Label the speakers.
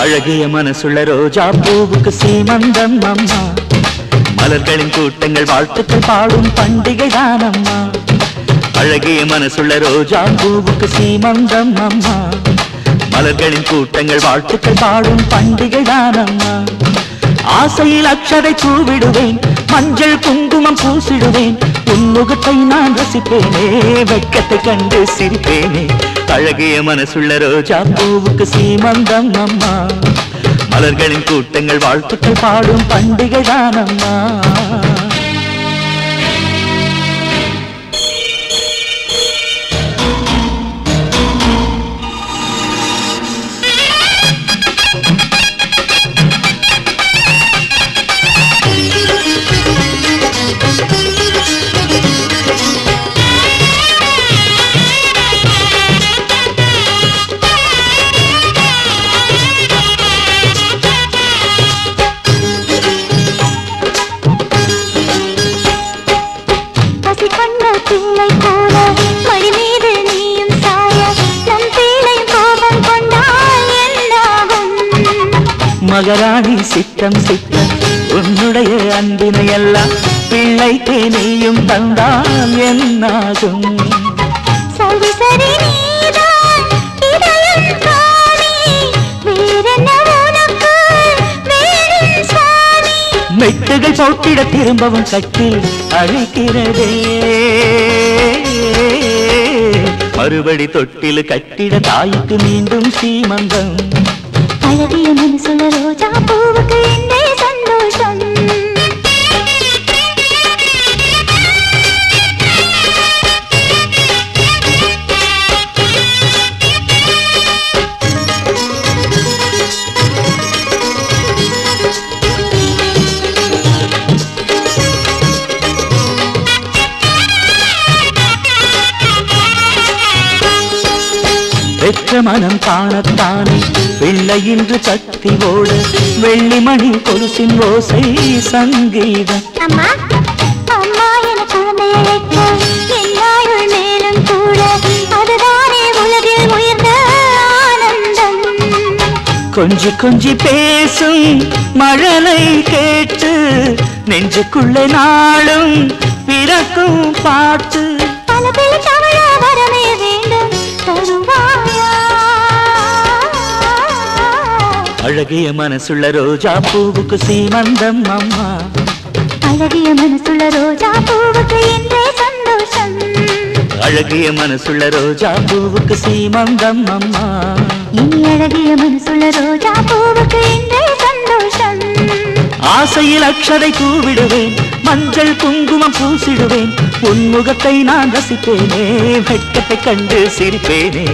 Speaker 1: அழகிய மனசுள்ள ரோஜா பூவுக்கு சீமந்தம் அம்மா, மலர்களின் கூட்டங்கள் வாழ்த்துக்கள் பாடும் பண்டிகை தானம்மா. அழகிய மனசுள்ள ரோஜா பூவுக்கு சீமந்தம் அம்மா, மலர்களின் கூட்டங்கள் வாழ்த்துக்கள் பாடும் பண்டிகை தானம்மா. ஆசையில் அக்ஷதை பூவிடுவேன், மஞ்சள் குங்குமம் பூசிடுவேன், உன்முகத்தை நான் ரசிப்பேனே, வெட்கத்தை கண்டு சிரிப்பேனே. அழகிய மனசுள்ள ரோஜா பூவுக்கு சீமந்தம் அம்மா, மலர்களின் கூட்டங்கள் வாழ்த்துக்கள் பாடும் பண்டிகை தானம்மா. மகராணி சித்தம் சித்தம் உன்னுடைய அன்பினையெல்லாம் பிள்ளைக்கு நீயும் தந்தால் என்னாகும்?
Speaker 2: சரி சரி நீதான் இதயம் காணி, வேறென்ன உனக்கு வேணும் சுவாமி?
Speaker 1: மெட்டுகள் போட்டிட திரும்பவும் கட்டில் அழைக்கிறதே, மறுபடி தொட்டில் கட்டிட தாய்க்கு மீண்டும் சீமந்தம்.
Speaker 2: அழகிய மனசுள்ள ரோஜா பூவுக்கு இன்றே சந்தோஷம்.
Speaker 1: பெற்ற மனம் காணத்தானே பிள்ளை இன்று சக்தி ஓட, வெள்ளிமணி கொலுசின் ஓசை சங்கீதம்.
Speaker 2: அம்மா அம்மா என குழந்தையை வைக்க என்னாயுள் மேலும் கூட, அதுதானே உலகில் உயர்ந்த ஆனந்தம்.
Speaker 1: கொஞ்சி கொஞ்சி பேசும் மழலை கேட்டு நெஞ்சுக்குள்ளே நாளும் பிறக்கும் பாட்டு.
Speaker 2: பல பல தமிழ வரமே வேண்டும் தருவாயா?
Speaker 1: அழகிய மனசுள்ள ரோஜா பூவுக்கு சீமந்தம் அம்மா,
Speaker 2: அழகிய மனசுள்ள ரோஜா பூவுக்கு இன்றே சந்தோஷம்.
Speaker 1: அழகிய மனசுள்ள ரோஜா பூவுக்கு சீமந்தம் அம்மா,
Speaker 2: இனி அழகிய மனசுள்ள ரோஜா பூவுக்கு இன்றே சந்தோஷம்.
Speaker 1: ஆசையில் அக்ஷதை பூவிடுவேன், மஞ்சள் குங்குமம் பூசிடுவேன், உன்முகத்தை நான் ரசிப்பேனே, வெட்கத்தை கண்டு சிரிப்பேனே.